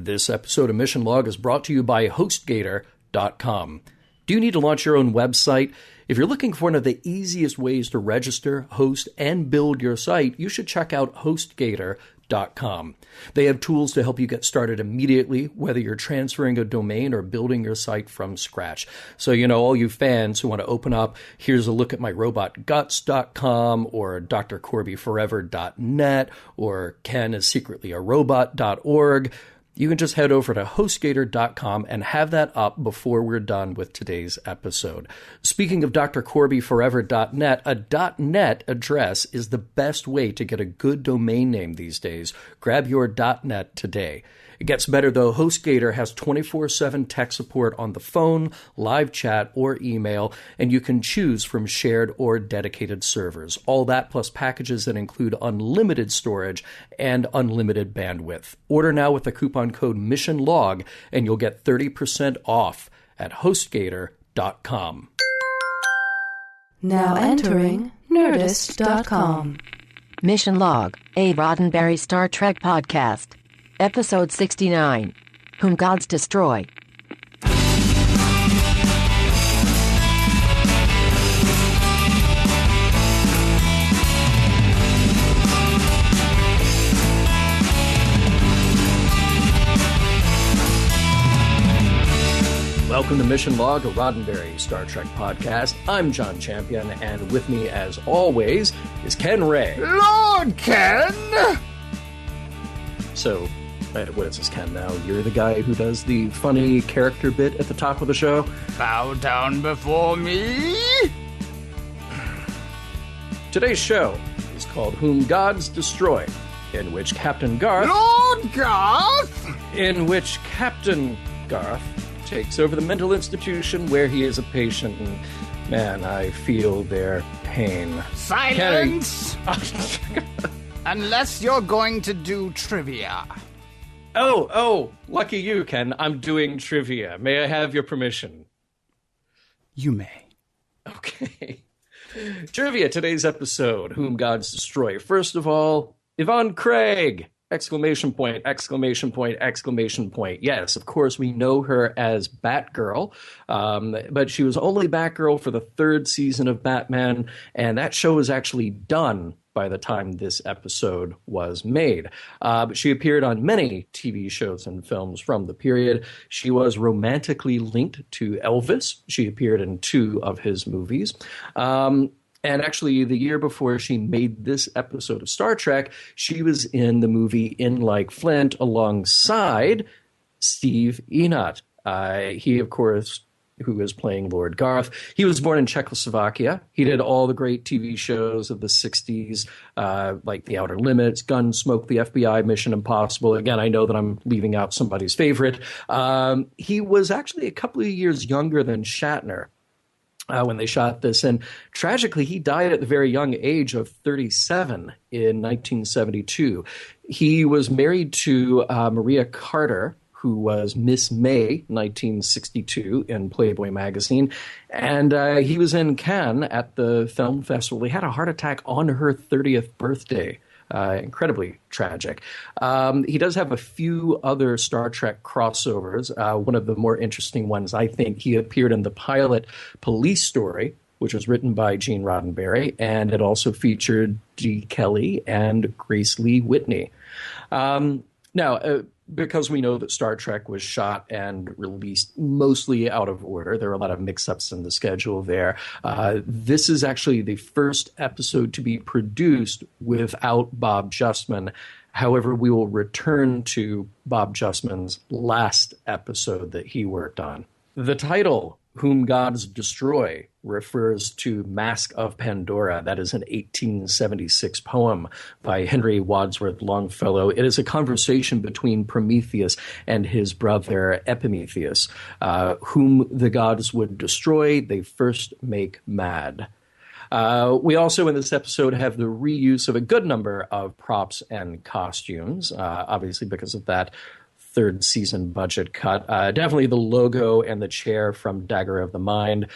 This episode of Mission Log is brought to you by HostGator.com. Do you need to launch your own website? If you're looking for one of the easiest ways to register, host, and build your site, you should check out HostGator.com. They have tools to help you get started immediately, whether you're transferring a domain or building your site from scratch. So, all you fans who want to open up, here's a look at my robotguts.com or drcorbyforever.net or Ken is secretly a robot.org. You can just head over to HostGator.com and have that up before we're done with today's episode. Speaking of drcorbyforever.net, a .net address is the best way to get a good domain name these days. Grab your .net today. It gets better, though. HostGator has 24/7 tech support on the phone, live chat, or email, and you can choose from shared or dedicated servers. All that plus packages that include unlimited storage and unlimited bandwidth. Order now with the coupon code MissionLog, and you'll get 30% off at HostGator.com. Now entering Nerdist.com. Mission Log, a Roddenberry Star Trek podcast. Episode 69, Whom Gods Destroy. Welcome to Mission Log, a Roddenberry Star Trek podcast. I'm John Champion, and with me, as always, is Ken Ray. Lord Ken! So, what is this, Ken, now? You're the guy who does the funny character bit at the top of the show? Bow down before me! Today's show is called Whom Gods Destroy, in which Captain Garth... Lord Garth! In which Captain Garth takes over the mental institution where he is a patient, and, man, I feel their pain. Silence! Unless you're going to do trivia. Oh, lucky you, Ken. I'm doing trivia. May I have your permission? You may. Okay. Trivia, today's episode, Whom Gods Destroy. First of all, Yvonne Craig! Exclamation point, exclamation point, exclamation point. Yes, of course, we know her as Batgirl, but she was only Batgirl for the third season of Batman, and that show was actually done by the time this episode was made. But she appeared on many TV shows and films from the period. She was romantically linked to Elvis. She appeared in 2 of his movies. And actually, the year before she made this episode of Star Trek, she was in the movie In Like Flint alongside Steve Enot. He, of course, who is playing Lord Garth. He was born in Czechoslovakia. He did all the great TV shows of the 60s, like The Outer Limits, Gunsmoke, The FBI, Mission Impossible. Again, I know that I'm leaving out somebody's favorite. He was actually a couple of years younger than Shatner when they shot this. And tragically, he died at the very young age of 37 in 1972. He was married to Maria Carter, who was Miss May 1962 in Playboy magazine. And he was in Cannes at the film festival. He had a heart attack on her 30th birthday. Incredibly tragic. He does have a few other Star Trek crossovers. One of the more interesting ones, I think, he appeared in the pilot Police Story, which was written by Gene Roddenberry, and it also featured Dee Kelly and Grace Lee Whitney. Now, because we know that Star Trek was shot and released mostly out of order, there are a lot of mix-ups in the schedule there. This is actually the first episode to be produced without Bob Justman. However, we will return to Bob Justman's last episode that he worked on. The title, Whom Gods Destroy, refers to Mask of Pandora. That is an 1876 poem by Henry Wadsworth Longfellow. It is a conversation between Prometheus and his brother Epimetheus, whom the gods would destroy, they first make mad. We also, in this episode, have the reuse of a good number of props and costumes, obviously because of that third season budget cut. Definitely the logo and the chair from Dagger of the Mind.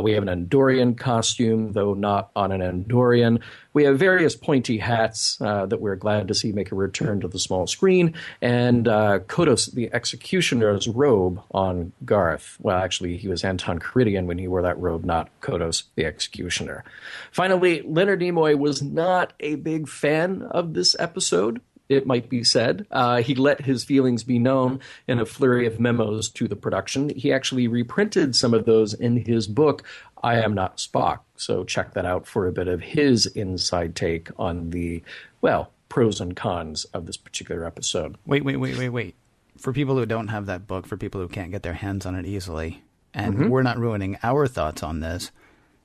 We have an Andorian costume, though not on an Andorian. We have various pointy hats that we're glad to see make a return to the small screen, and Kodos the Executioner's robe on Garth. Well, actually, he was Anton Caridian when he wore that robe, not Kodos the Executioner. Finally, Leonard Nimoy was not a big fan of this episode, it might be said. He let his feelings be known in a flurry of memos to the production. He actually reprinted some of those in his book, I Am Not Spock. So check that out for a bit of his inside take on the, well, pros and cons of this particular episode. Wait. For people who don't have that book, for people who can't get their hands on it easily, and we're not ruining our thoughts on this,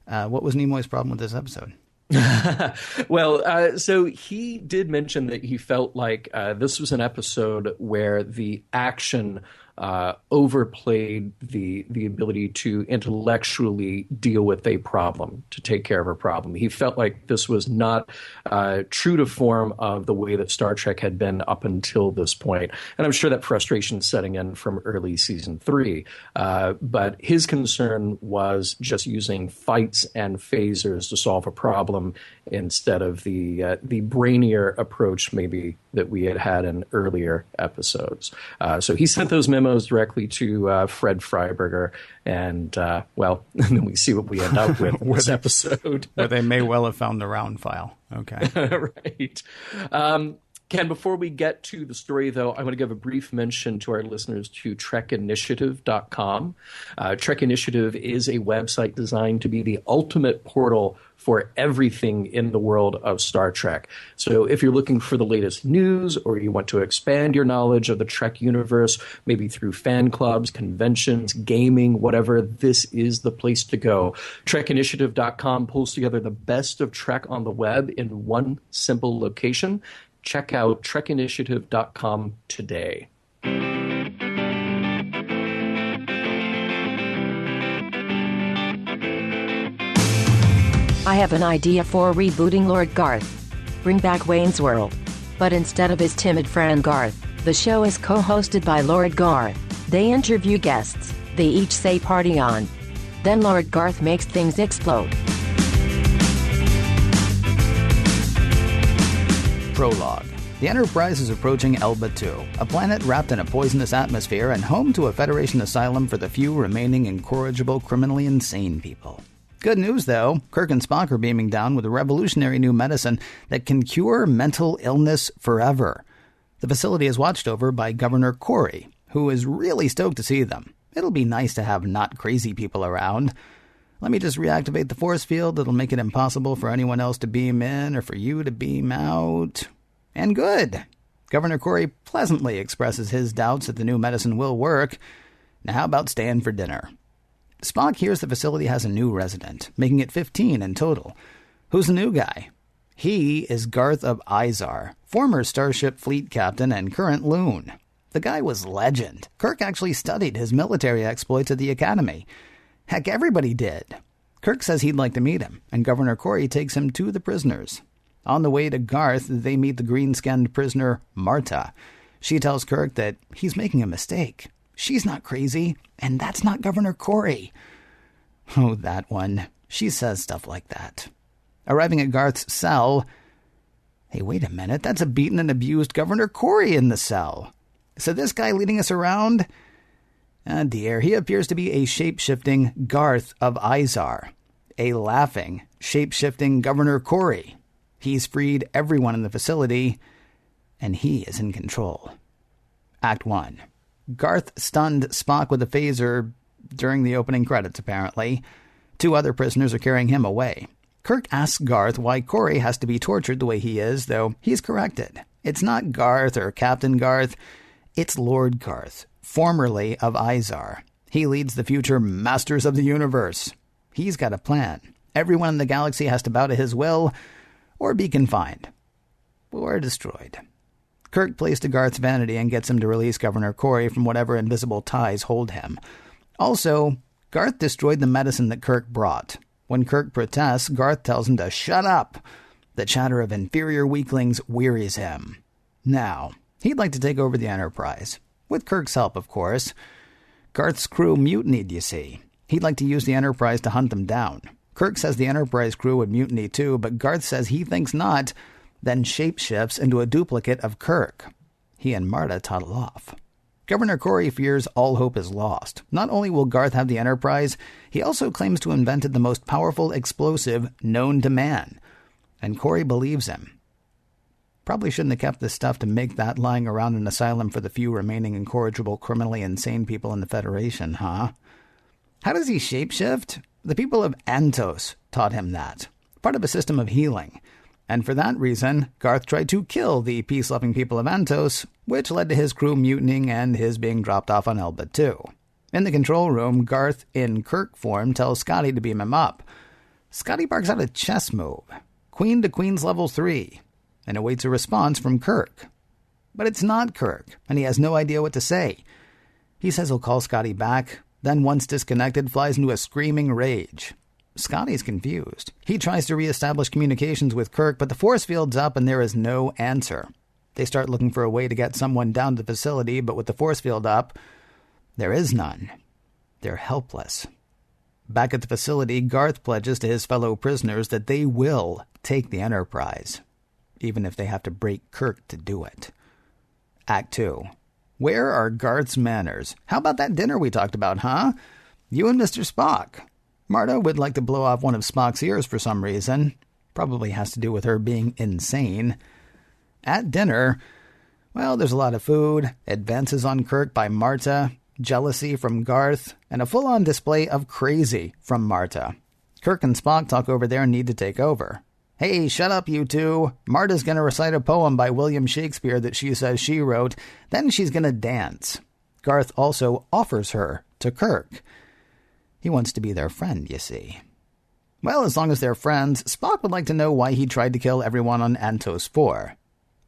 what was Nimoy's problem with this episode? Well, so he did mention that he felt like this was an episode where the action overplayed the ability to intellectually deal with a problem, to take care of a problem. He felt like this was not true to form of the way that Star Trek had been up until this point. And I'm sure that frustration setting in from early season 3. But his concern was just using fights and phasers to solve a problem instead of the brainier approach maybe that we had in earlier episodes. So he sent those memos directly to Fred Freiberger, and well, then we see what we end up with in this episode. Where they may well have found the round file. Okay. Right. Ken, before we get to the story, though, I want to give a brief mention to our listeners to trekinitiative.com. Trek Initiative is a website designed to be the ultimate portal for everything in the world of Star Trek. So if you're looking for the latest news, or you want to expand your knowledge of the Trek universe, maybe through fan clubs, conventions, gaming, whatever, this is the place to go. Trekinitiative.com pulls together the best of Trek on the web in one simple location. Check out trekinitiative.com today. I have an idea for rebooting Lord Garth. Bring back Wayne's World. But instead of his timid friend Garth, the show is co-hosted by Lord Garth. They interview guests. They each say party on. Then Lord Garth makes things explode. Prologue. The Enterprise is approaching Elba 2, a planet wrapped in a poisonous atmosphere and home to a Federation asylum for the few remaining incorrigible, criminally insane people. Good news, though. Kirk and Spock are beaming down with a revolutionary new medicine that can cure mental illness forever. The facility is watched over by Governor Corey, who is really stoked to see them. It'll be nice to have not crazy people around. Let me just reactivate the force field that'll make it impossible for anyone else to beam in or for you to beam out. And good. Governor Corey pleasantly expresses his doubts that the new medicine will work. Now how about staying for dinner? Spock hears the facility has a new resident, making it 15 in total. Who's the new guy? He is Garth of Izar, former Starship Fleet captain and current loon. The guy was legend. Kirk actually studied his military exploits at the Academy. Heck, everybody did. Kirk says he'd like to meet him, and Governor Corey takes him to the prisoners. On the way to Garth, they meet the green-skinned prisoner, Marta. She tells Kirk that he's making a mistake. She's not crazy, and that's not Governor Corey. Oh, that one. She says stuff like that. Arriving at Garth's cell... Hey, wait a minute. That's a beaten and abused Governor Corey in the cell. So this guy leading us around... Ah, dear. He appears to be a shape-shifting Garth of Izar. A laughing, shape-shifting Governor Corey. He's freed everyone in the facility, and he is in control. Act 1. Garth stunned Spock with a phaser during the opening credits, apparently. 2 other prisoners are carrying him away. Kirk asks Garth why Corey has to be tortured the way he is, though he's corrected. It's not Garth or Captain Garth. It's Lord Garth, formerly of Izar. He leads the future Masters of the Universe. He's got a plan. Everyone in the galaxy has to bow to his will, or be confined, or destroyed. Kirk plays to Garth's vanity and gets him to release Governor Corey from whatever invisible ties hold him. Also, Garth destroyed the medicine that Kirk brought. When Kirk protests, Garth tells him to shut up. The chatter of inferior weaklings wearies him. Now, he'd like to take over the Enterprise. With Kirk's help, of course. Garth's crew mutinied, you see. He'd like to use the Enterprise to hunt them down. Kirk says the Enterprise crew would mutiny too, but Garth says he thinks not, then shapeshifts into a duplicate of Kirk. He and Marta toddle off. Governor Corey fears all hope is lost. Not only will Garth have the Enterprise, he also claims to have invented the most powerful explosive known to man. And Corey believes him. Probably shouldn't have kept this stuff to make that lying around an asylum for the few remaining incorrigible, criminally insane people in the Federation, huh? How does he shapeshift? The people of Antos taught him that. Part of a system of healing. And for that reason, Garth tried to kill the peace-loving people of Antos, which led to his crew mutinying and his being dropped off on Elba too. In the control room, Garth, in Kirk form, tells Scotty to beam him up. Scotty barks out a chess move, Queen to Queen's level 3, and awaits a response from Kirk. But it's not Kirk, and he has no idea what to say. He says he'll call Scotty back, then once disconnected, flies into a screaming rage. Scotty's confused. He tries to reestablish communications with Kirk, but the force field's up and there is no answer. They start looking for a way to get someone down to the facility, but with the force field up, there is none. They're helpless. Back at the facility, Garth pledges to his fellow prisoners that they will take the Enterprise, even if they have to break Kirk to do it. Act 2. Where are Garth's manners? How about that dinner we talked about, huh? You and Mr. Spock. Marta would like to blow off one of Spock's ears for some reason. Probably has to do with her being insane. At dinner, well, there's a lot of food, advances on Kirk by Marta, jealousy from Garth, and a full-on display of crazy from Marta. Kirk and Spock talk over there and need to take over. Hey, shut up, you two. Marta's going to recite a poem by William Shakespeare that she says she wrote. Then she's going to dance. Garth also offers her to Kirk. He wants to be their friend, you see. Well, as long as they're friends, Spock would like to know why he tried to kill everyone on Antos 4.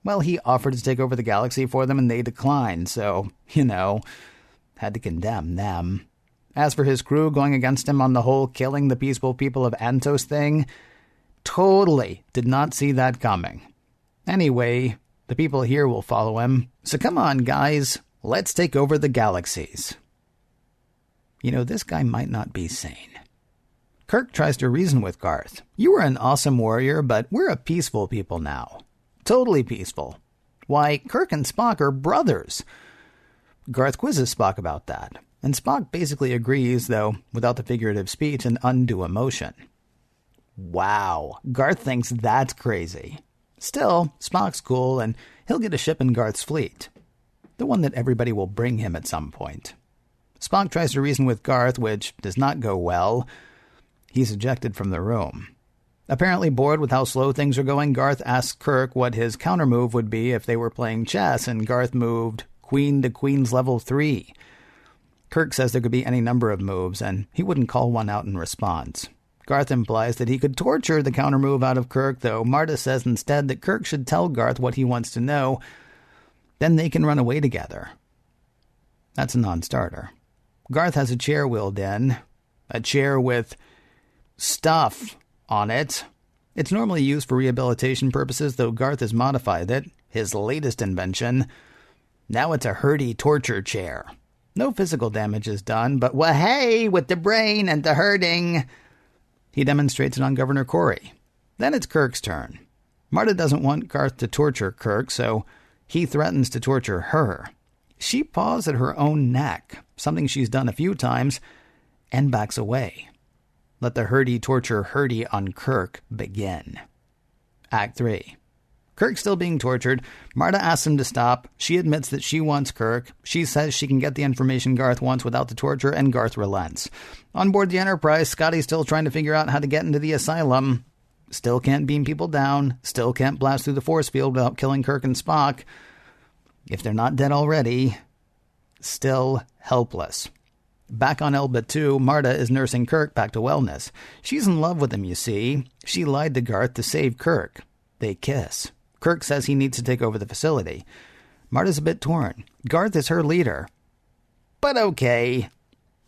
Well, he offered to take over the galaxy for them and they declined, so, had to condemn them. As for his crew going against him on the whole killing the peaceful people of Antos thing, totally did not see that coming. Anyway, the people here will follow him. So come on, guys. Let's take over the galaxies. This guy might not be sane. Kirk tries to reason with Garth. You were an awesome warrior, but we're a peaceful people now. Totally peaceful. Why, Kirk and Spock are brothers. Garth quizzes Spock about that, and Spock basically agrees, though without the figurative speech and undue emotion. Wow, Garth thinks that's crazy. Still, Spock's cool, and he'll get a ship in Garth's fleet. The one that everybody will bring him at some point. Spock tries to reason with Garth, which does not go well. He's ejected from the room. Apparently bored with how slow things are going, Garth asks Kirk what his countermove would be if they were playing chess, and Garth moved Queen to Queen's level 3. Kirk says there could be any number of moves, and he wouldn't call one out in response. Garth implies that he could torture the countermove out of Kirk, though Marta says instead that Kirk should tell Garth what he wants to know. Then they can run away together. That's a non-starter. Garth has a chair wheeled in. A chair with stuff on it. It's normally used for rehabilitation purposes, though Garth has modified it. His latest invention. Now it's a Hurdy torture chair. No physical damage is done, but hey, with the brain and the hurting. He demonstrates it on Governor Corey. Then it's Kirk's turn. Marta doesn't want Garth to torture Kirk, so he threatens to torture her. She paws at her own neck, something she's done a few times, and backs away. Let the Hurdy torture Hurdy on Kirk begin. Act 3. Kirk's still being tortured. Marta asks him to stop. She admits that she wants Kirk. She says she can get the information Garth wants without the torture, and Garth relents. On board the Enterprise, Scotty's still trying to figure out how to get into the Asylum. Still can't beam people down. Still can't blast through the force field without killing Kirk and Spock. If they're not dead already, still helpless. Back on Elba 2, Marta is nursing Kirk back to wellness. She's in love with him, you see. She lied to Garth to save Kirk. They kiss. Kirk says he needs to take over the facility. Marta's a bit torn. Garth is her leader. But okay.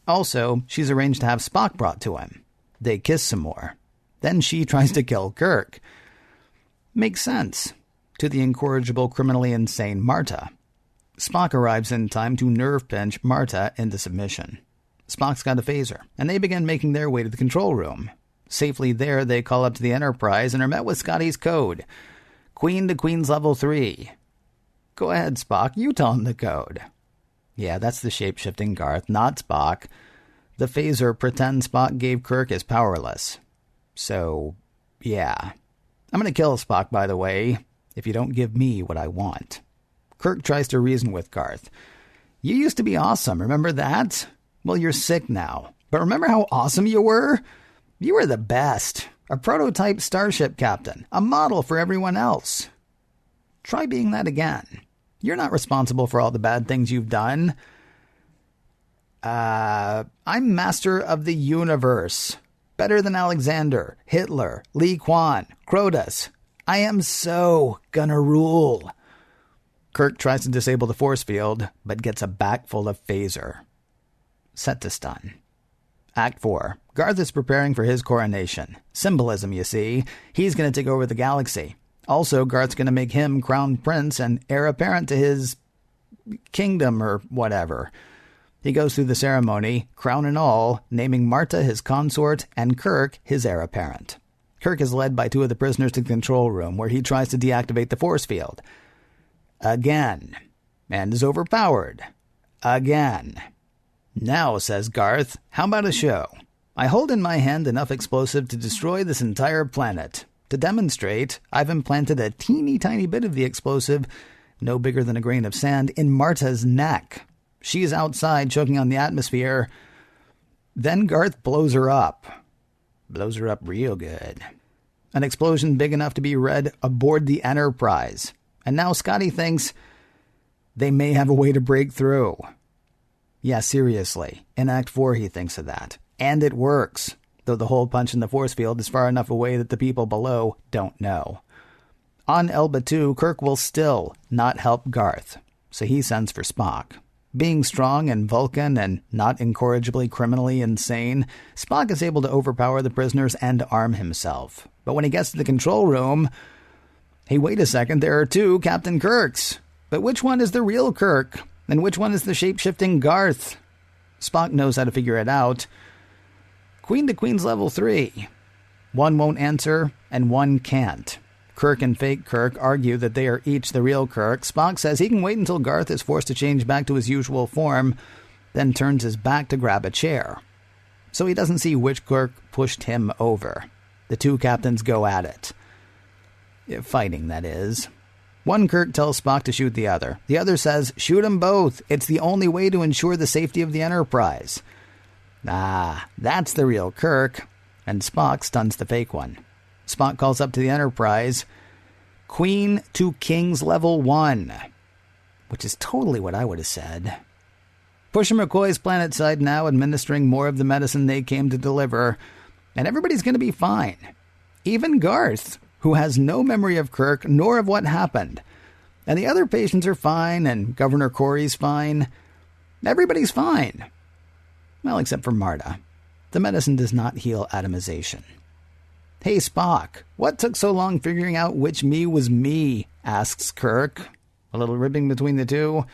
Also, she's arranged to have Spock brought to him. They kiss some more. Then she tries to kill Kirk. Makes sense to the incorrigible, criminally insane Marta. Spock arrives in time to nerve pinch Marta into submission. Spock's got a phaser, and they begin making their way to the control room. Safely there, they call up to the Enterprise and are met with Scotty's code. Queen to Queen's level 3. Go ahead, Spock, you tell him the code. Yeah, that's the shape-shifting Garth, not Spock. The phaser pretends Spock gave Kirk is powerless. So, yeah. I'm going to kill Spock, by the way, if you don't give me what I want. Kirk tries to reason with Garth. You used to be awesome, remember that? Well, you're sick now. But remember how awesome you were? You were the best. A prototype starship captain. A model for everyone else. Try being that again. You're not responsible for all the bad things you've done. I'm master of the universe. Better than Alexander, Hitler, Lee Kwan, Crotus. I am so gonna rule. Kirk tries to disable the force field, but gets a back full of phaser. Set to stun. Act 4. Garth is preparing for his coronation. Symbolism, you see. He's going to take over the galaxy. Also, Garth's going to make him crown prince and heir apparent to his kingdom or whatever. He goes through the ceremony, crown and all, naming Marta his consort and Kirk his heir apparent. Kirk is led by 2 of the prisoners to the control room, where he tries to deactivate the force field. Again. And is overpowered. Again. Now, says Garth, how about a show? I hold in my hand enough explosive to destroy this entire planet. To demonstrate, I've implanted a teeny tiny bit of the explosive, no bigger than a grain of sand, in Marta's neck. She's outside choking on the atmosphere. Then Garth blows her up. Blows her up real good. An explosion big enough to be read aboard the Enterprise. And now Scotty thinks they may have a way to break through. Yeah, seriously. In Act 4 he thinks of that. And it works. Though the hole punch in the force field is far enough away that the people below don't know. On Elba 2, Kirk will still not help Garth. So he sends for Spock. Being strong and Vulcan and not incorrigibly criminally insane, Spock is able to overpower the prisoners and arm himself. But when he gets to the control room, hey, wait a second, there are 2 Captain Kirks. But which one is the real Kirk? And which one is the shape-shifting Garth? Spock knows how to figure it out. Queen to Queen's level 3. One won't answer, and one can't. Kirk and fake Kirk argue that they are each the real Kirk. Spock says he can wait until Garth is forced to change back to his usual form, then turns his back to grab a chair. So he doesn't see which Kirk pushed him over. The 2 captains go at it. Fighting, that is. One Kirk tells Spock to shoot the other. The other says, shoot 'em both. It's the only way to ensure the safety of the Enterprise. Ah, that's the real Kirk. And Spock stuns the fake one. Spock calls up to the Enterprise, Queen to King's level 1. Which is totally what I would have said. Pusher McCoy's planetside now, administering more of the medicine they came to deliver. And everybody's going to be fine. Even Garth, who has no memory of Kirk nor of what happened. And the other patients are fine, and Governor Corey's fine. Everybody's fine. Well, except for Marta. The medicine does not heal atomization. Hey, Spock, what took so long figuring out which me was me? Asks Kirk. A little ribbing between the 2.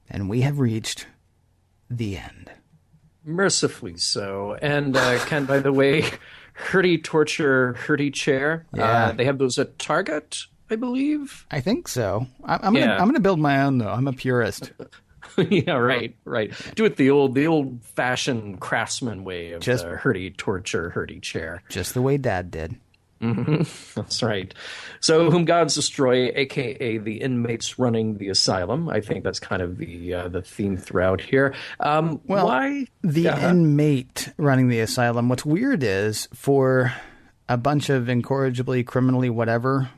And we have reached the end. Mercifully so. And Ken, by the way, Hurdy torture, Hurdy chair. Yeah. They have those at Target, I believe. I think so. I'm gonna build my own, though. I'm a purist. Yeah, right. Do it the old-fashioned craftsman way of Just Hurdy torture, Hurdy chair. Just the way Dad did. Mm-hmm. That's right. So, whom gods destroy, a.k.a. the inmates running the asylum. I think that's kind of the theme throughout here. Why? The inmate running the asylum. What's weird is, for a bunch of incorrigibly, criminally whatever,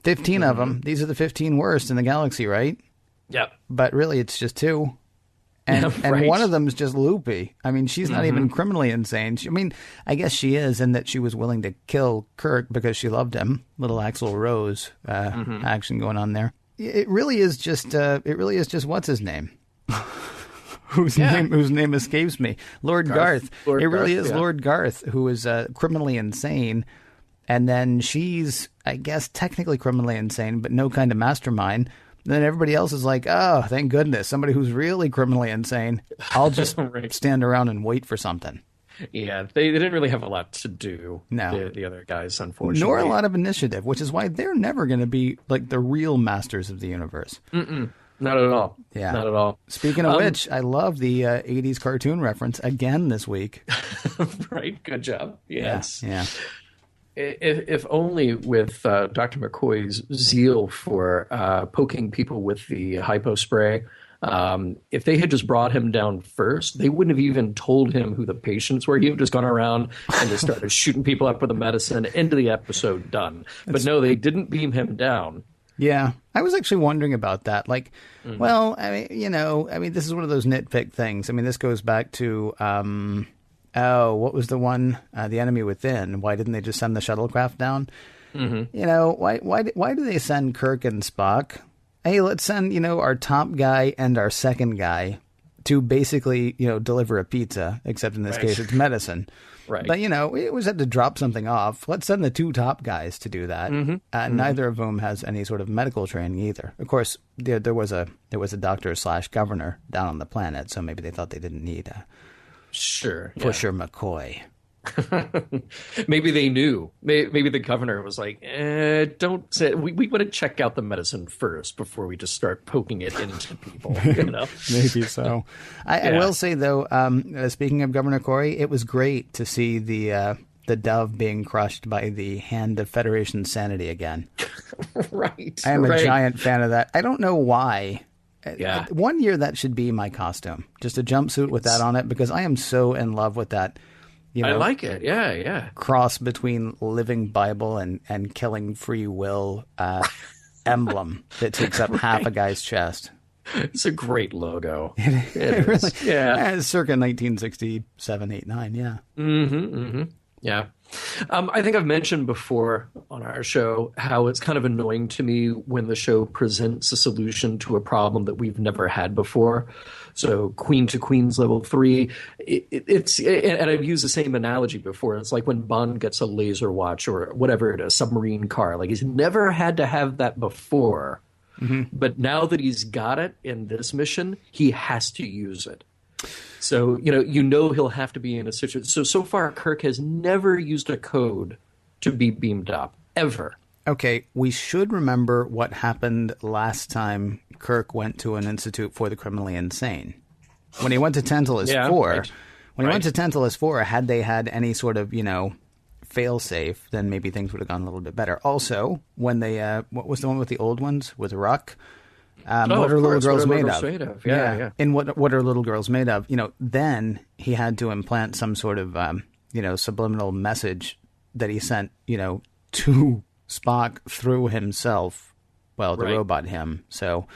15 of them, these are the 15 worst in the galaxy, right? Yep. But really, it's just 2. And, right. and one of them is just loopy. I mean, she's not even criminally insane. I guess she is, in that she was willing to kill Kirk because she loved him. Little Axl Rose action going on there. It really is just what's his name? whose name escapes me. Lord Garth. It really is Lord Garth, who is criminally insane. And then she's, I guess, technically criminally insane, but no kind of mastermind. Then everybody else is like, oh, thank goodness, somebody who's really criminally insane. I'll just stand around and wait for something. Yeah, they didn't really have a lot to do. No. The other guys, unfortunately. Nor a lot of initiative, which is why they're never going to be like the real masters of the universe. Not at all. Yeah. Not at all. Speaking of which, I love the 80s cartoon reference again this week. Right? Good job. Yes. Yeah. If only with Dr. McCoy's zeal for poking people with the hypo spray, if they had just brought him down first, they wouldn't have even told him who the patients were. He would have just gone around and just started shooting people up with the medicine, into the episode, done. But no, they didn't beam him down. Yeah, I was actually wondering about that. Like, well, I mean, this is one of those nitpick things. I mean, this goes back to, what was the one, The Enemy Within? Why didn't they just send the shuttlecraft down? Why do they send Kirk and Spock? Hey, let's send, our top guy and our second guy to basically, deliver a pizza, except in this case it's medicine. Right. But, we always had to drop something off. Let's send the two top guys to do that. Neither of whom has any sort of medical training either. Of course, there was a doctor/governor down on the planet, so maybe they thought they didn't need Pusher McCoy. Maybe they knew. Maybe the governor was like, don't say, we want to check out the medicine first before we just start poking it into people. Maybe so. I will say, though, speaking of Governor Corey, it was great to see the dove being crushed by the hand of Federation sanity again. Right. I am a giant fan of that. I don't know why. Yeah. One year that should be my costume. Just a jumpsuit with that on it, because I am so in love with that. I like it. Yeah. Cross between living Bible and killing free will emblem that takes up half a guy's chest. It's a great logo. It really, yeah. Circa 1967, 8, 9, yeah. Yeah. I think I've mentioned before on our show how it's kind of annoying to me when the show presents a solution to a problem that we've never had before. So Queen to Queens level 3, it's and I've used the same analogy before. It's like when Bond gets a laser watch or whatever, a submarine car. Like, he's never had to have that before. But now that he's got it in this mission, he has to use it. So, he'll have to be in a situation. So far, Kirk has never used a code to be beamed up, ever. Okay, we should remember what happened last time Kirk went to an institute for the criminally insane. When he went to Tantalus 4, he went to Tantalus 4, had they had any sort of, fail-safe, then maybe things would have gone a little bit better. Also, when they, what was the one with the old ones, with Ruck? What are little girls made of? Yeah. And what are little girls made of? Then he had to implant some sort of, subliminal message that he sent, to Spock through himself. Well, the robot him. So,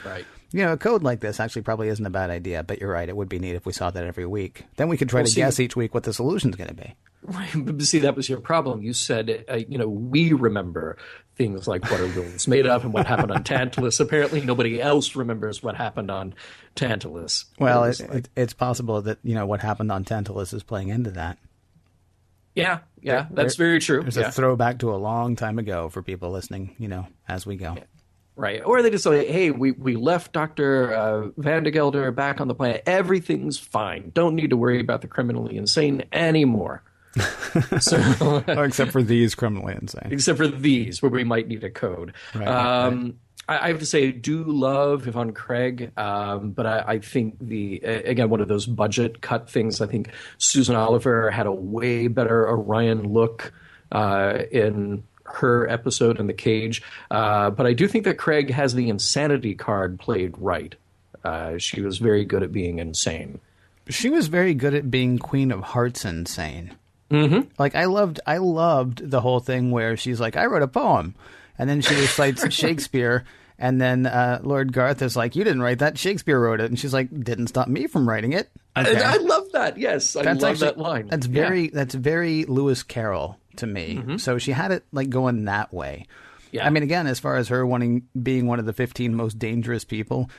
a code like this actually probably isn't a bad idea. But you're right. It would be neat if we saw that every week. Then we could try to guess each week what the solution's going to be. Right. But see, that was your problem. You said, we remember things like what are girls made of and what happened on Tantalus. Apparently, nobody else remembers what happened on Tantalus. Well, it's possible that, what happened on Tantalus is playing into that. Yeah, that's very true. There's a throwback to a long time ago for people listening, as we go. Yeah. Right. Or they just say, hey, we left Dr. Van de Gelder back on the planet. Everything's fine. Don't need to worry about the criminally insane anymore. Except for these criminally insane. Except for these, where we might need a code. Right. I have to say, I do love Yvonne Craig, but I think again, one of those budget cut things, I think Susan Oliver had a way better Orion look in her episode in The Cage. But I do think that Craig has the insanity card played right. She was very good at being insane. She was very good at being Queen of Hearts insane. Like, I loved the whole thing where she's like, I wrote a poem. And then she recites Shakespeare. And then Lord Garth is like, you didn't write that. Shakespeare wrote it. And she's like, didn't stop me from writing it. Okay. I love that. Yes, I love that line. That's very Lewis Carroll to me. So she had it like going that way. Yeah. I mean, again, as far as her being one of the 15 most dangerous people,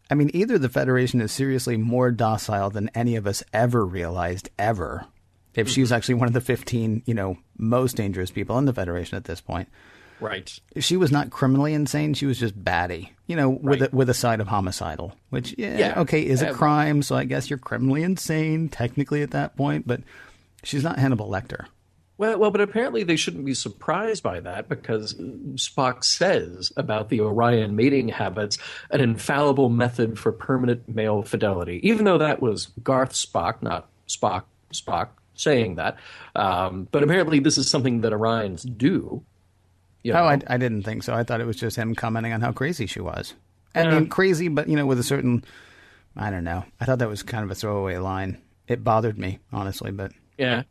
I mean, either the Federation is seriously more docile than any of us ever realized ever. If she's actually one of the 15, most dangerous people in the Federation at this point. Right. She was not criminally insane. She was just batty, with a side of homicidal, which, okay, is a crime. So I guess you're criminally insane technically at that point, but she's not Hannibal Lecter. Well, but apparently they shouldn't be surprised by that, because Spock says about the Orion mating habits, an infallible method for permanent male fidelity, even though that was Garth Spock, not Spock saying that. But apparently this is something that Orions do. I didn't think so. I thought it was just him commenting on how crazy she was. I mean, crazy, but, with a certain, I don't know. I thought that was kind of a throwaway line. It bothered me, honestly, but... Yeah.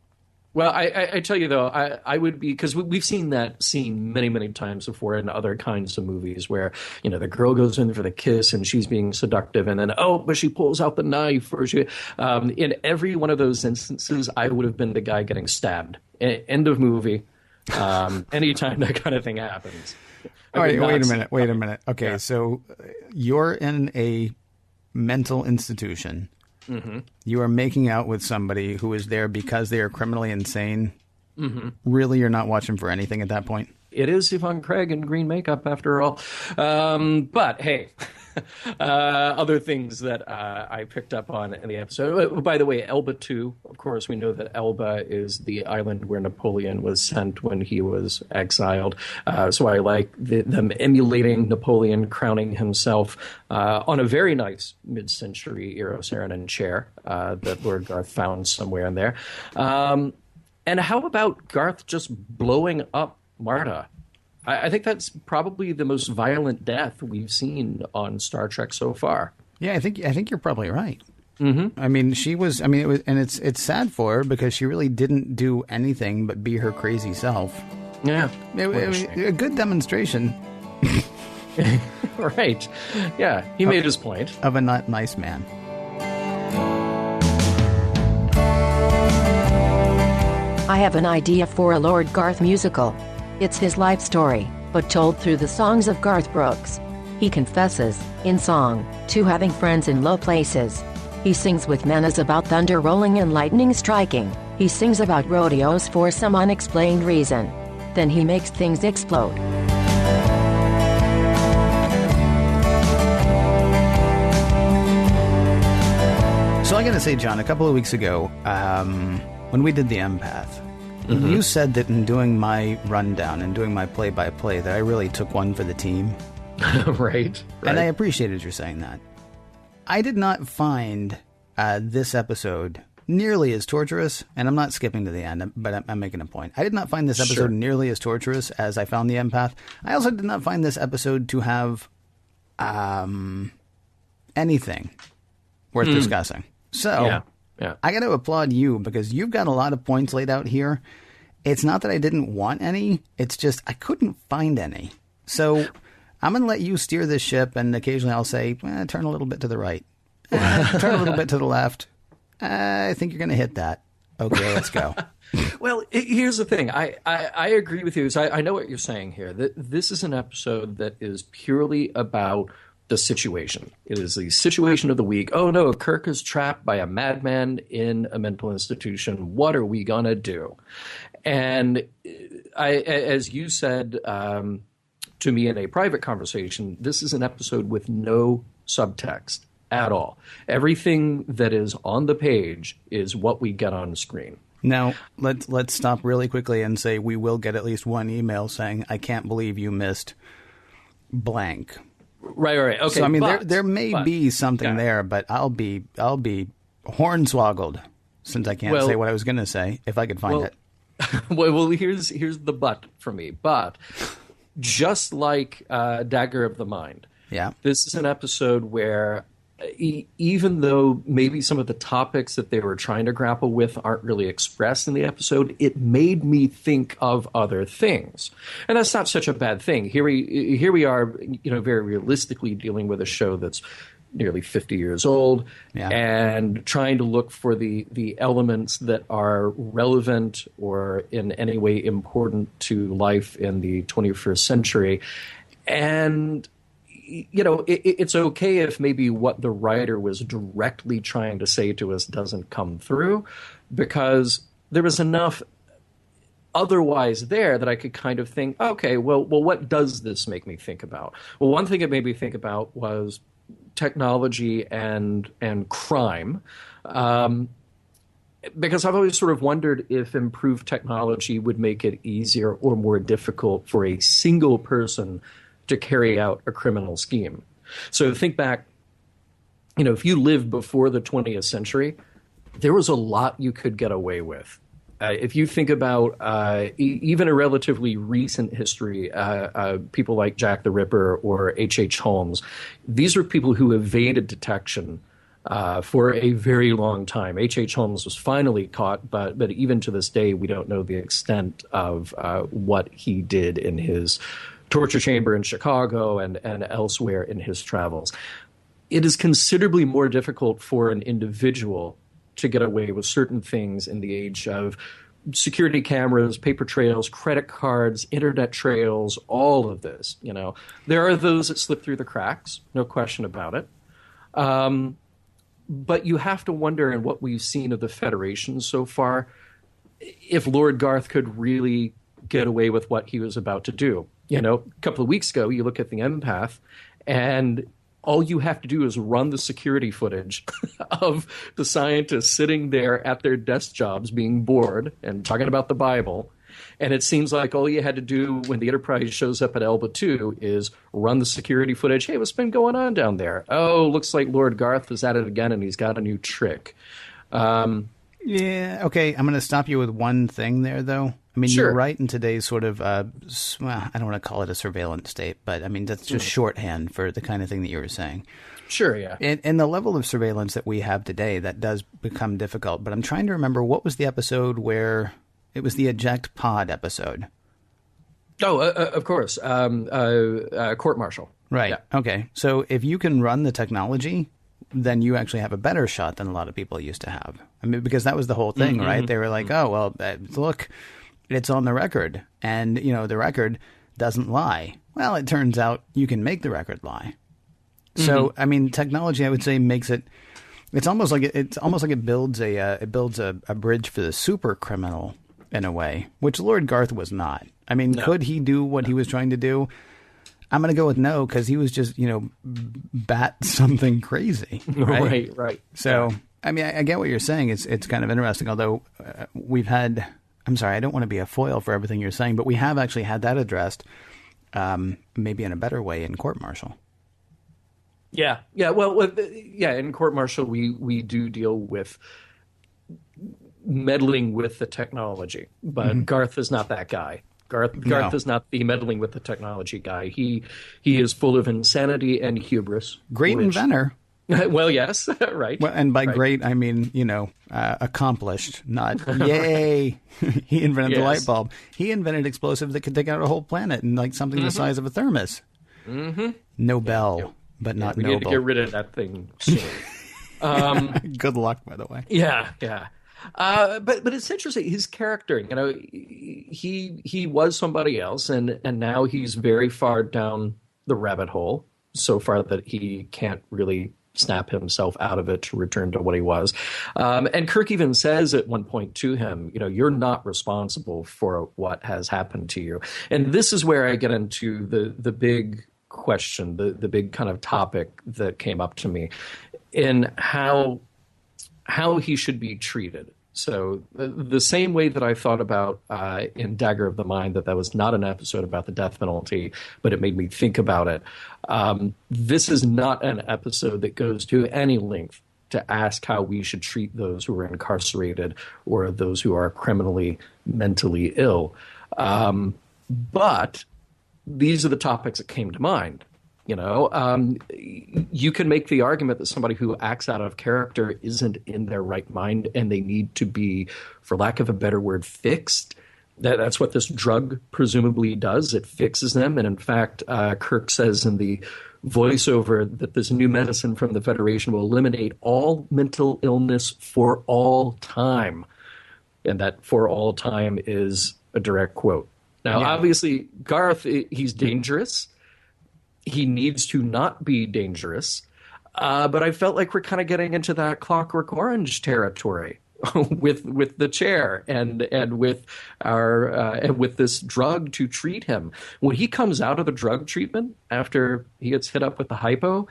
Well, I tell you, though, I would be, because we've seen that scene many, many times before in other kinds of movies where, the girl goes in for the kiss and she's being seductive, and then, but she pulls out the knife. Or in every one of those instances, I would have been the guy getting stabbed. End of movie. Anytime that kind of thing happens. All right, wait a minute. Okay, so you're in a mental institution. Mm-hmm. You are making out with somebody who is there because they are criminally insane. Mm-hmm. Really, you're not watching for anything at that point? It is Yvonne Craig in green makeup, after all. But, hey, other things that I picked up on in the episode. By the way, Elba 2, of course, we know that Elba is the island where Napoleon was sent when he was exiled. So I like them emulating Napoleon crowning himself on a very nice mid-century Eros Saarinen chair that Lord Garth found somewhere in there. And how about Garth just blowing up Marta? I think that's probably the most violent death we've seen on Star Trek so far. Yeah, I think you're probably right. Mm-hmm. I mean, she was. I mean, it was, and it's sad for her because she really didn't do anything but be her crazy self. Yeah, it was a good demonstration. Right. Yeah, he made his point. Of a not nice man. I have an idea for a Lord Garth musical. It's his life story, but told through the songs of Garth Brooks. He confesses, in song, to having friends in low places. He sings with menace about thunder rolling and lightning striking. He sings about rodeos for some unexplained reason. Then he makes things explode. So I gotta say, John, a couple of weeks ago, when we did the empath, you said that in doing my rundown and doing my play-by-play that I really took one for the team. Right. And I appreciated you saying that. I did not find this episode nearly as torturous, and I'm not skipping to the end, but I'm making a point. I did not find this episode nearly as torturous as I found the empath. I also did not find this episode to have anything worth discussing. So... Yeah. I got to applaud you because you've got a lot of points laid out here. It's not that I didn't want any. It's just I couldn't find any. So I'm going to let you steer this ship, and occasionally I'll say, turn a little bit to the right. Turn a little bit to the left. I think you're going to hit that. Okay, let's go. Well, here's the thing. I agree with you. So I know what you're saying here. This is an episode that is purely about the situation. It is the situation of the week. Oh no, Kirk is trapped by a madman in a mental institution. What are we gonna do? And as you said to me in a private conversation, this is an episode with no subtext at all. Everything that is on the page is what we get on screen. Now, let's stop really quickly and say we will get at least one email saying, I can't believe you missed blank. Right. Okay. So I mean, there may be something there, but I'll be hornswoggled since I can't say what I was going to say if I could find it. Well, here's the but for me. But just like Dagger of the Mind, this is an episode where even though maybe some of the topics that they were trying to grapple with aren't really expressed in the episode, it made me think of other things. And that's not such a bad thing. Here we are, very realistically dealing with a show that's nearly 50 years old and trying to look for the elements that are relevant or in any way important to life in the 21st century. And it's okay if maybe what the writer was directly trying to say to us doesn't come through, because there was enough otherwise there that I could kind of think, okay, well, what does this make me think about? Well, one thing it made me think about was technology and crime. Because I've always sort of wondered if improved technology would make it easier or more difficult for a single person to carry out a criminal scheme. So think back, if you lived before the 20th century, there was a lot you could get away with. If you think about even a relatively recent history, people like Jack the Ripper or H.H. Holmes, these are people who evaded detection for a very long time. H.H. Holmes was finally caught, but even to this day, we don't know the extent of what he did in his torture chamber in Chicago and elsewhere in his travels. It is considerably more difficult for an individual to get away with certain things in the age of security cameras, paper trails, credit cards, internet trails, all of this. There are those that slip through the cracks, no question about it. But you have to wonder, in what we've seen of the Federation so far, if Lord Garth could really get away with what he was about to do. A couple of weeks ago, you look at the Empath, and all you have to do is run the security footage of the scientists sitting there at their desk jobs being bored and talking about the Bible. And it seems like all you had to do when the Enterprise shows up at Elba 2 is run the security footage. Hey, what's been going on down there? Oh, looks like Lord Garth is at it again, and he's got a new trick. Yeah, okay, I'm going to stop you with one thing there, though. I mean, Sure. You're right in today's sort of, I don't want to call it a surveillance state, but I mean, that's just shorthand for the kind of thing that you were saying. Sure, yeah. And the level of surveillance that we have today, that does become difficult. But I'm trying to remember, what was the episode where it was the eject pod episode? Oh, of course. Court martial. Right. Yeah. Okay. So if you can run the technology, then you actually have a better shot than a lot of people used to have. I mean, because that was the whole thing, right? They were like, oh, well, look, it's on the record. And, the record doesn't lie. Well, it turns out you can make the record lie. So, I mean, technology, I would say, makes it. It's almost like it builds a bridge for the super criminal in a way, which Lord Garth was not. I mean, could he do what he was trying to do? I'm going to go with no, because he was just, bat something crazy. Right. Right. So, I mean, I get what you're saying. It's kind of interesting, although we've had. I'm sorry, I don't want to be a foil for everything you're saying, but we have actually had that addressed, maybe in a better way in court martial. Yeah. Well, in court martial, we do deal with meddling with the technology, but Garth is not that guy. Garth is not the meddling with the technology guy. He is full of insanity and hubris. Great inventor. Well, yes, right. Well, and by right. great, I mean, accomplished, not yay. He invented the light bulb. He invented explosives that could take out a whole planet and like something the size of a thermos. Nobel, but not we noble. need to get rid of that thing soon. Good luck, by the way. Yeah. But it's interesting. His character, he was somebody else, and now he's very far down the rabbit hole, so far that he can't really snap himself out of it to return to what he was. And Kirk even says at one point to him, you're not responsible for what has happened to you. And this is where I get into the big question, the big kind of topic that came up to me in how he should be treated. So the same way that I thought about in Dagger of the Mind, that was not an episode about the death penalty, but it made me think about it. This is not an episode that goes to any length to ask how we should treat those who are incarcerated or those who are criminally, mentally ill. But these are the topics that came to mind. You can make the argument that somebody who acts out of character isn't in their right mind and they need to be, for lack of a better word, fixed. That's what this drug presumably does. It fixes them. And in fact, Kirk says in the voiceover that this new medicine from the Federation will eliminate all mental illness for all time. And that for all time is a direct quote. Now, obviously, Garth, he's dangerous. He needs to not be dangerous. But I felt like we're kind of getting into that Clockwork Orange territory. with the chair and with this drug to treat him. When he comes out of the drug treatment after he gets hit up with the hypo,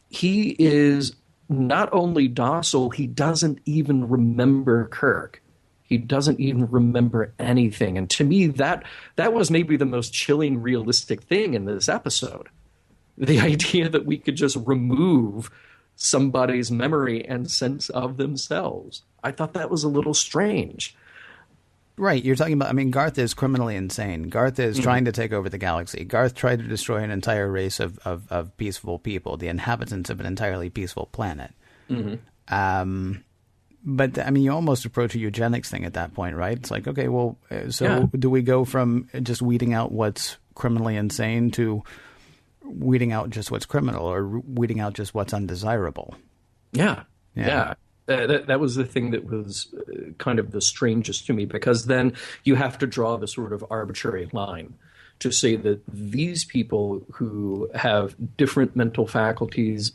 he is not only docile, he doesn't even remember Kirk. He doesn't even remember anything. And to me, that was maybe the most chilling, realistic thing in this episode. The idea that we could just remove somebody's memory and sense of themselves. I thought that was a little strange. Right. You're talking about, I mean, Garth is criminally insane. Garth is trying to take over the galaxy. Garth tried to destroy an entire race of peaceful people, the inhabitants of an entirely peaceful planet. Mm-hmm. But, I mean, you almost approach a eugenics thing at that point, right? It's like, okay, well, do we go from just weeding out what's criminally insane to weeding out just what's criminal, or weeding out just what's undesirable? Yeah. That was the thing that was kind of the strangest to me, because then you have to draw the sort of arbitrary line to say that these people who have different mental faculties,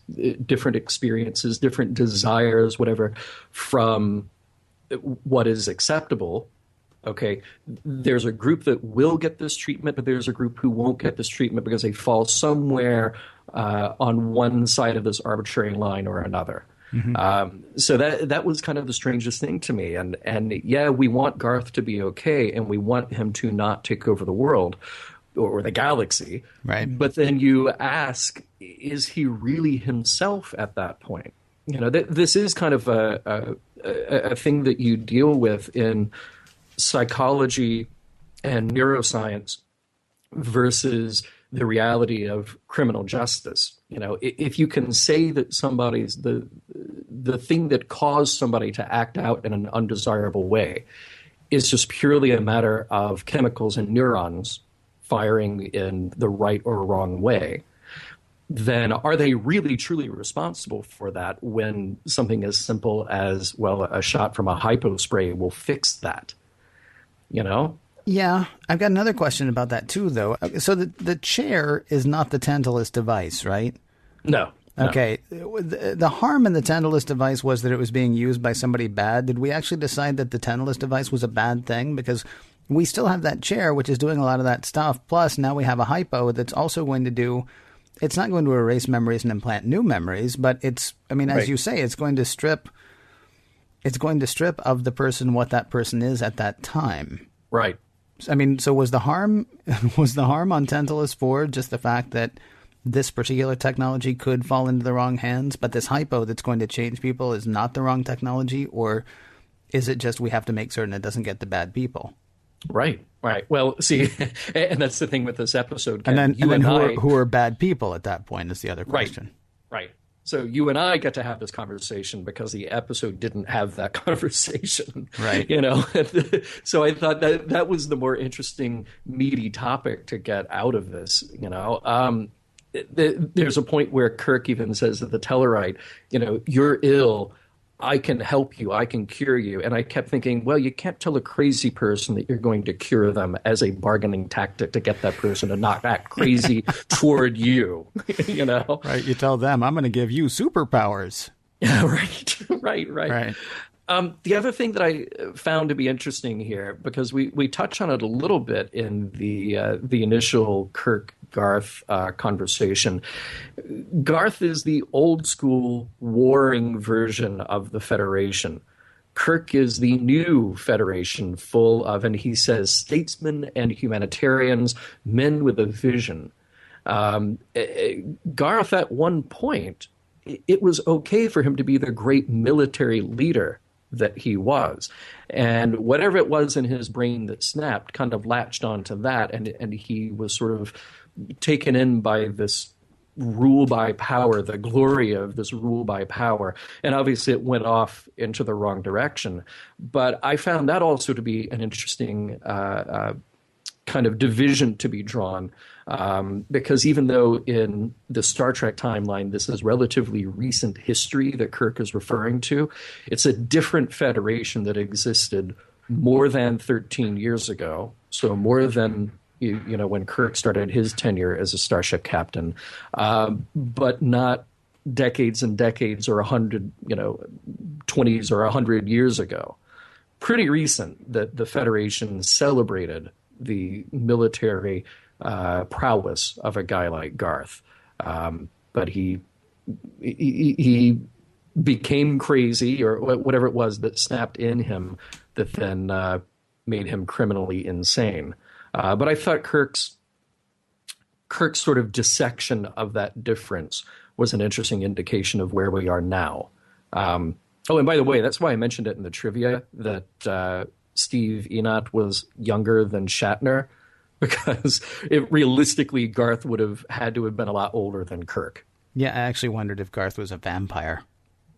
different experiences, different desires, whatever, from what is acceptable, okay, there's a group that will get this treatment, but there's a group who won't get this treatment because they fall somewhere on one side of this arbitrary line or another. Mm-hmm. So that was kind of the strangest thing to me. And yeah, we want Garth to be okay, and we want him to not take over the world or the galaxy. Right. But then you ask, is he really himself at that point? You know, this is kind of a thing that you deal with in psychology and neuroscience versus the reality of criminal justice. You know, if you can say that somebody's the thing that caused somebody to act out in an undesirable way is just purely a matter of chemicals and neurons firing in the right or wrong way, then are they really truly responsible for that when something as simple as, well, a shot from a hypo spray will fix that? You know? Yeah, I've got another question about that too, though. So the chair is not the Tantalus device, right? No. Okay. The harm in the Tantalus device was that it was being used by somebody bad. Did we actually decide that the Tantalus device was a bad thing? Because we still have that chair, which is doing a lot of that stuff. Plus, now we have a hypo that's also going to do... It's not going to erase memories and implant new memories, but it's... I mean, as you say, it's going to strip... It's going to strip of the person what that person is at that time. Right. I mean, so was the harm on Tantalus 4 just the fact that this particular technology could fall into the wrong hands, but this hypo that's going to change people is not the wrong technology? Or is it just we have to make certain it doesn't get the bad people? Right. Well, see, and that's the thing with this episode. Ken. And then who are bad people at that point is the other question. Right. So you and I get to have this conversation because the episode didn't have that conversation. Right. You know, so I thought that was the more interesting, meaty topic to get out of this, you know. There's a point where Kirk even says to the Tellarite, you know, you're ill. I can help you. I can cure you. And I kept thinking, well, you can't tell a crazy person that you're going to cure them as a bargaining tactic to get that person to not act crazy toward you, you know? Right. You tell them, I'm going to give you superpowers. Yeah, right. The other thing that I found to be interesting here, because we touch on it a little bit in the initial Kirk-Garth conversation, Garth is the old school warring version of the Federation. Kirk is the new Federation, full of, and he says, statesmen and humanitarians, men with a vision. Garth, at one point, it was okay for him to be the great military leader that he was. And whatever it was in his brain that snapped kind of latched onto that, and he was sort of taken in by this rule by power, the glory of this rule by power. And obviously it went off into the wrong direction. But I found that also to be an interesting kind of division to be drawn, because even though in the Star Trek timeline this is relatively recent history that Kirk is referring to, it's a different Federation that existed more than 13 years ago, so more than you know when Kirk started his tenure as a starship captain, but not decades and decades or 100, 20s or 100 years ago. Pretty recent that the Federation celebrated the military prowess of a guy like Garth. But he became crazy, or whatever it was that snapped in him that then made him criminally insane. But I thought Kirk's sort of dissection of that difference was an interesting indication of where we are now. And by the way, that's why I mentioned it in the trivia, that Steve Enott was younger than Shatner, because realistically, Garth would have had to have been a lot older than Kirk. Yeah, I actually wondered if Garth was a vampire.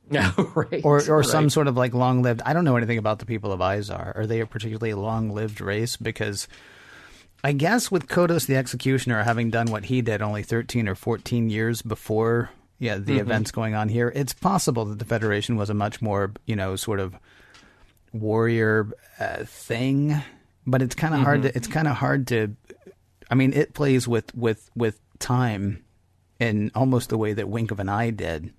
Yeah, right. Or some sort of like long-lived... I don't know anything about the people of Izar. Are they a particularly long-lived race? Because I guess with Kodos the Executioner having done what he did only 13 or 14 years before the events going on here, it's possible that the Federation was a much more, sort of warrior thing. But it's kind of hard to... It's kind of hard to... I mean, it plays with time in almost the way that Wink of an Eye did.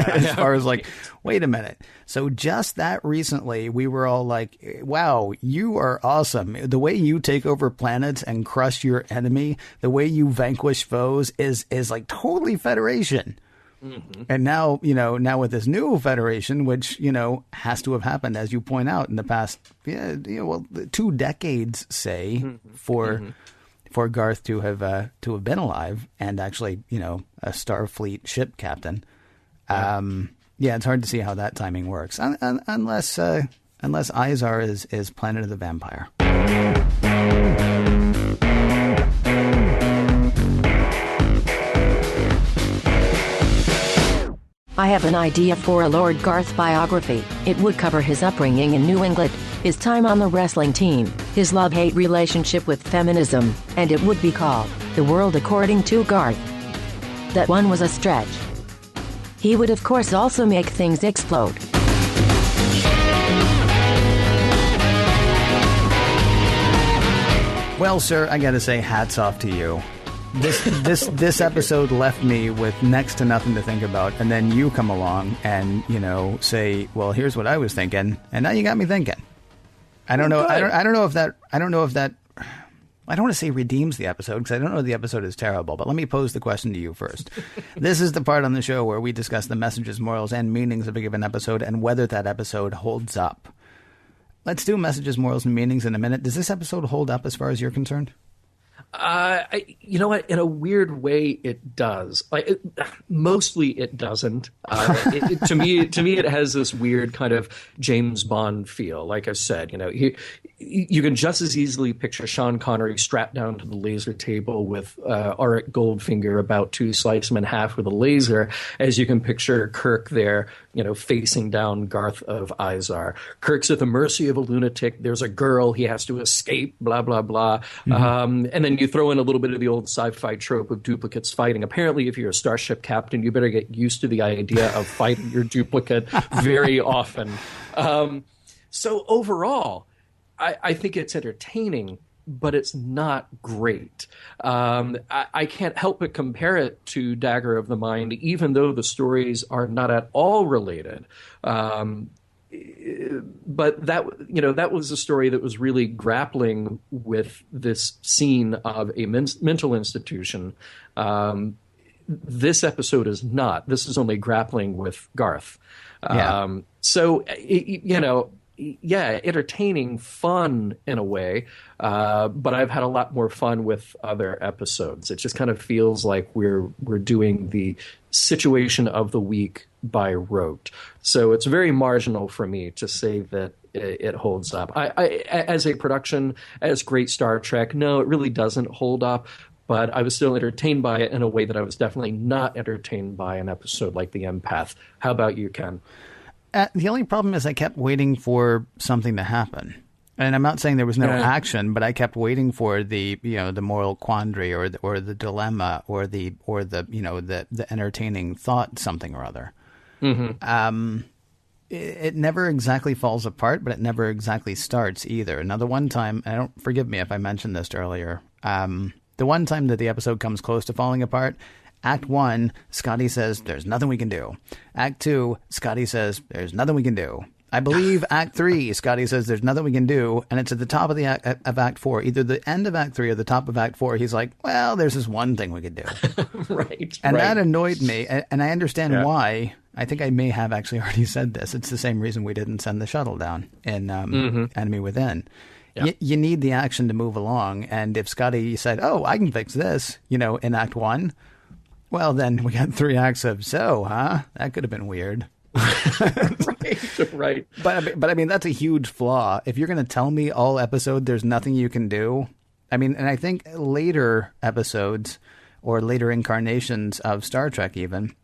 As far as like, wait a minute. So just that recently, we were all like, wow, you are awesome. The way you take over planets and crush your enemy, the way you vanquish foes is like totally Federation. Mm-hmm. And now, now with this new Federation, which, has to have happened, as you point out, in the past, 2 decades, say, for Garth to have been alive and actually, a Starfleet ship captain. It's hard to see how that timing works, unless Izar is Planet of the Vampire. I have an idea for a Lord Garth biography. It would cover his upbringing in New England, his time on the wrestling team, his love-hate relationship with feminism, and it would be called The World According to Garth. That one was a stretch. He would of course also make things explode. Well, sir, I gotta say hats off to you. This episode left me with next to nothing to think about, and then you come along and say, well, here's what I was thinking, and now you got me thinking. I don't know if that I don't want to say redeems the episode, because I don't know if the episode is terrible, but let me pose the question to you first. This is the part on the show where we discuss the messages, morals, and meanings of a given episode and whether that episode holds up. Let's do messages, morals, and meanings in a minute. Does this episode hold up as far as you're concerned? You know what? In a weird way, it does. Mostly, it doesn't. To me, it has this weird kind of James Bond feel. Like I said, you can just as easily picture Sean Connery strapped down to the laser table with Auric Goldfinger about to slice him in half with a laser, as you can picture Kirk there, facing down Garth of Izar. Kirk's at the mercy of a lunatic. There's a girl. He has to escape, blah, blah, blah. Mm-hmm. And then you throw in a little bit of the old sci-fi trope of duplicates fighting. Apparently, if you're a starship captain, you better get used to the idea of fighting your duplicate very often. So overall, I think it's entertaining, but it's not great. I can't help but compare it to Dagger of the Mind, even though the stories are not at all related. But that was a story that was really grappling with this scene of a mental institution. This episode is not. This is only grappling with Garth. So, entertaining, fun in a way, but I've had a lot more fun with other episodes. It just kind of feels like we're doing the situation of the week by rote. So it's very marginal for me to say that it holds up. I as a production, as great Star Trek, no, it really doesn't hold up. But I was still entertained by it in a way that I was definitely not entertained by an episode like The Empath. How about you, Ken? The only problem is I kept waiting for something to happen. And I'm not saying there was no action, but I kept waiting for the moral quandary or the dilemma or the entertaining thought, something or other. Mm-hmm. It never exactly falls apart, but it never exactly starts either. Now, the one time, forgive me if I mentioned this earlier, the one time that the episode comes close to falling apart, Act 1, Scotty says, there's nothing we can do. Act 2, Scotty says, there's nothing we can do. I believe Act 3, Scotty says, there's nothing we can do. And it's at the top of Act 4, either the end of Act 3 or the top of Act 4. He's like, well, there's this one thing we could do. Right. And that annoyed me. And I understand why. I think I may have actually already said this. It's the same reason we didn't send the shuttle down in Enemy Within. Yeah. You need the action to move along. And if Scotty said, oh, I can fix this, in Act 1, well, then we got 3 acts of, that could have been weird. Right. But I mean, that's a huge flaw. If you're going to tell me all episode there's nothing you can do, I mean, and I think later episodes or later incarnations of Star Trek even,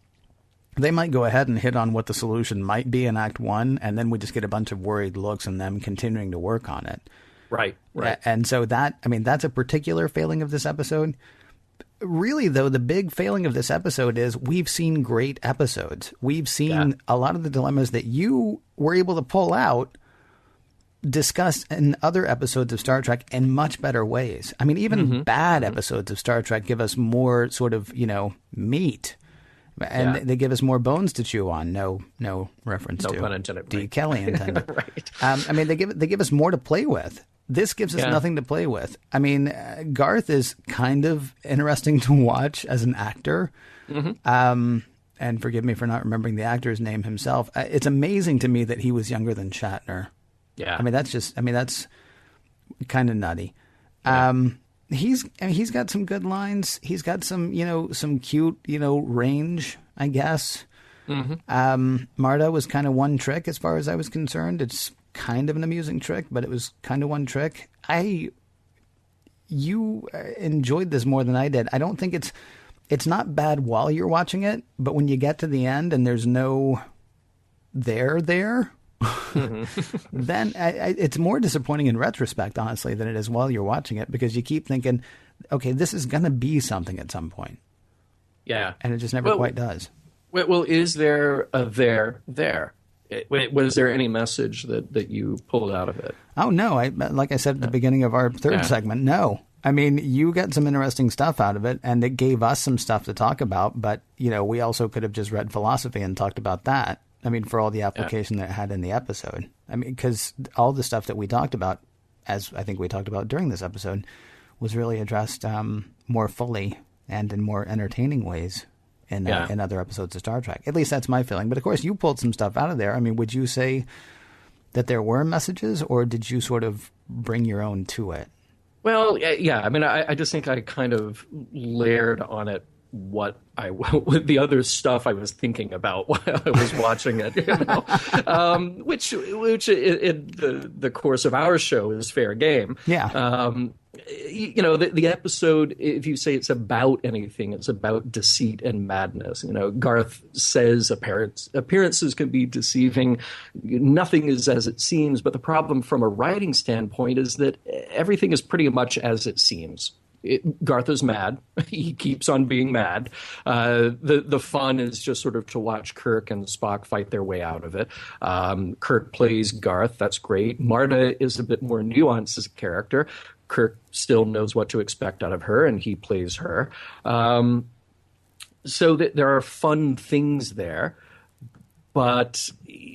they might go ahead and hit on what the solution might be in Act 1, and then we just get a bunch of worried looks and them continuing to work on it. Right. And so that's a particular failing of this episode. Really, though, the big failing of this episode is we've seen great episodes. We've seen a lot of the dilemmas that you were able to pull out discussed in other episodes of Star Trek in much better ways. I mean, even bad episodes of Star Trek give us more sort of, meat. And they give us more bones to chew on. No reference to pun intended. D. Kelly intended. Right. I mean, they give us more to play with. This gives us nothing to play with. I mean, Garth is kind of interesting to watch as an actor. And forgive me for not remembering the actor's name himself. It's amazing to me that he was younger than Shatner. Yeah. I mean, that's kind of nutty. Yeah. He's got some good lines. He's got some, some cute, range, I guess. Marta was kind of one trick as far as I was concerned. It's kind of an amusing trick, but it was kind of one trick. You enjoyed this more than I did. I don't think it's not bad while you're watching it, but when you get to the end and there's no there, then it's more disappointing in retrospect, honestly, than it is while you're watching it, because you keep thinking, okay, this is going to be something at some point. Yeah. And it just never quite does. Well, is there a there? Was there any message that you pulled out of it? Oh, no. Like I said at the beginning of our third segment, no. I mean, you got some interesting stuff out of it, and it gave us some stuff to talk about, but, we also could have just read philosophy and talked about that. I mean, for all the application that it had in the episode. I mean, because all the stuff that we talked about, as I think we talked about during this episode, was really addressed more fully and in more entertaining ways in other episodes of Star Trek. At least that's my feeling. But of course, you pulled some stuff out of there. I mean, would you say that there were messages, or did you sort of bring your own to it? Well, yeah. I mean, I just think I kind of layered on it with the other stuff I was thinking about while I was watching it, which in the course of our show is fair game. Yeah. The episode, if you say it's about anything, it's about deceit and madness. Garth says appearances can be deceiving. Nothing is as it seems. But the problem from a writing standpoint is that everything is pretty much as it seems. Garth is mad. He keeps on being mad. The fun is just sort of to watch Kirk and Spock fight their way out of it. Kirk plays Garth. That's great. Marta is a bit more nuanced as a character. Kirk still knows what to expect out of her, and he plays her. So there are fun things there. But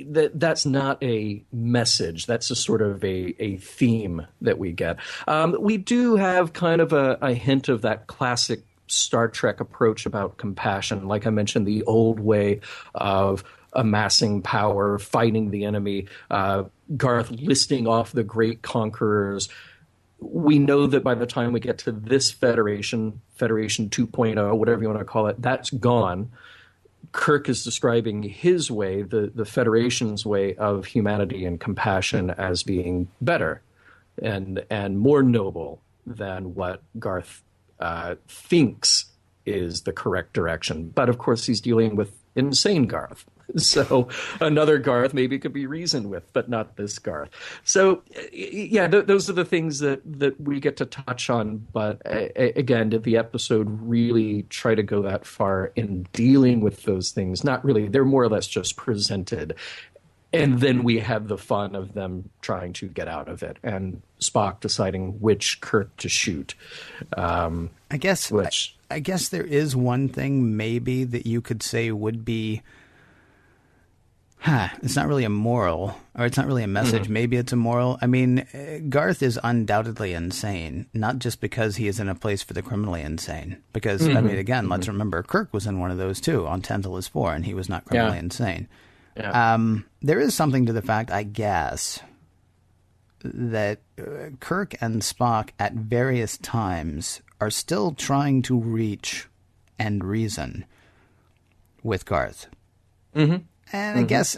that's not a message. That's a sort of a theme that we get. We do have kind of a hint of that classic Star Trek approach about compassion. Like I mentioned, the old way of amassing power, fighting the enemy, Garth listing off the great conquerors. We know that by the time we get to this Federation 2.0, whatever you want to call it, that's gone. Kirk is describing his way, the Federation's way of humanity and compassion, as being better and more noble than what Garth thinks is the correct direction. But of course, he's dealing with insane Garth. So another Garth maybe could be reasoned with, but not this Garth. So, yeah, those are the things that we get to touch on. But again, did the episode really try to go that far in dealing with those things? Not really. They're more or less just presented. And then we have the fun of them trying to get out of it and Spock deciding which Kirk to shoot. I guess I guess there is one thing maybe that you could say would be, it's not really a moral, or it's not really a message. Maybe it's a moral. I mean, Garth is undoubtedly insane, not just because he is in a place for the criminally insane. Because, I mean, again, let's remember, Kirk was in one of those too, on 10 till is 4, and he was not criminally insane. Yeah. There is something to the fact, I guess, that Kirk and Spock at various times are still trying to reach and reason with Garth. And I guess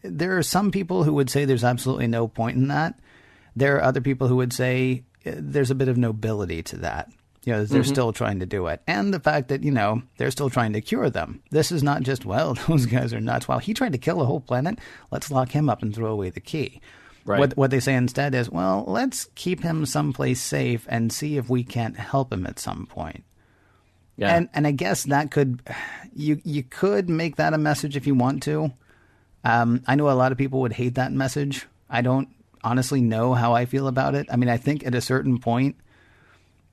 there are some people who would say there's absolutely no point in that. There are other people who would say there's a bit of nobility to that. You know, they're still trying to do it. And the fact that, you know, they're still trying to cure them. This is not just, well, those guys are nuts. Well, he tried to kill a whole planet. Let's lock him up and throw away the key. Right. What they say instead is, well, let's keep him someplace safe and see if we can't help him at some point. Yeah. And I guess that could, you could make that a message if you want to. I know a lot of people would hate that message. I don't honestly know how I feel about it. I mean, I think at a certain point,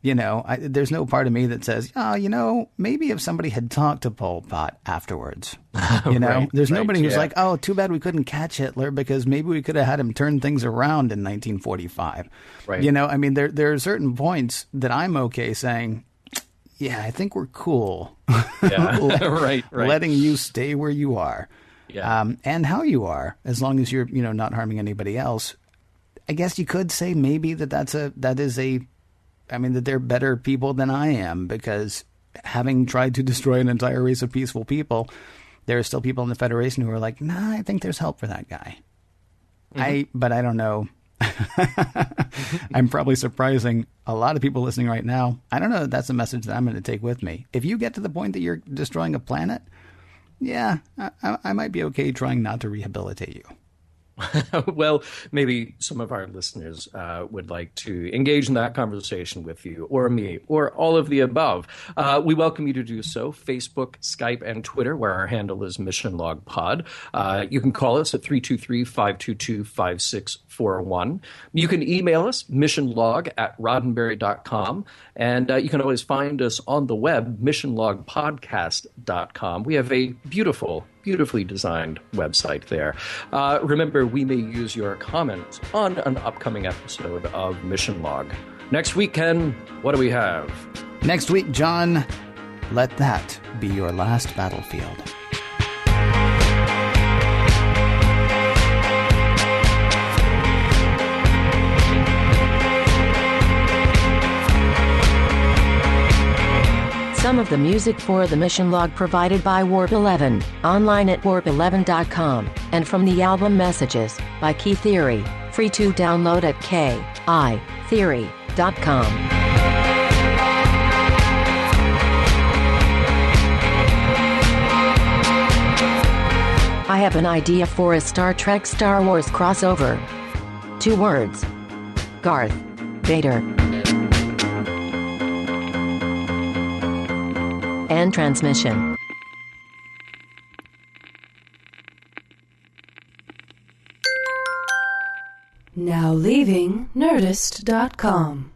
you know, there's no part of me that says, oh, you know, maybe if somebody had talked to Pol Pot afterwards, you know, there's nobody who's like, oh, too bad we couldn't catch Hitler because maybe we could have had him turn things around in 1945. Right. You know, I mean, there are certain points that I'm okay saying, yeah, I think we're cool. Yeah. Letting you stay where you are. Yeah. And how you are, as long as you're, you know, not harming anybody else. I guess you could say maybe that they're better people than I am, because having tried to destroy an entire race of peaceful people, there are still people in the Federation who are like, nah, I think there's help for that guy. But I don't know. I'm probably surprising a lot of people listening right now. I don't know if that's a message that I'm going to take with me. If you get to the point that you're destroying a planet, yeah, I might be okay trying not to rehabilitate you. Well, maybe some of our listeners would like to engage in that conversation with you or me or all of the above. We welcome you to do so. Facebook, Skype, and Twitter, where our handle is Mission Log Pod. You can call us at 323-522-5641. You can email us, missionlog@roddenberry.com. And you can always find us on the web, missionlogpodcast.com. We have a beautifully designed website there. Remember, we may use your comments on an upcoming episode of Mission Log. Next week, Ken, what do we have? Next week, John, let that be your last battlefield. Some of the music for the Mission Log provided by Warp 11, online at warp11.com, and from the album Messages, by Key Theory, free to download at kitheory.com. I have an idea for a Star Trek Star Wars crossover. 2 words. Garth Vader. End transmission. Now leaving Nerdist.com.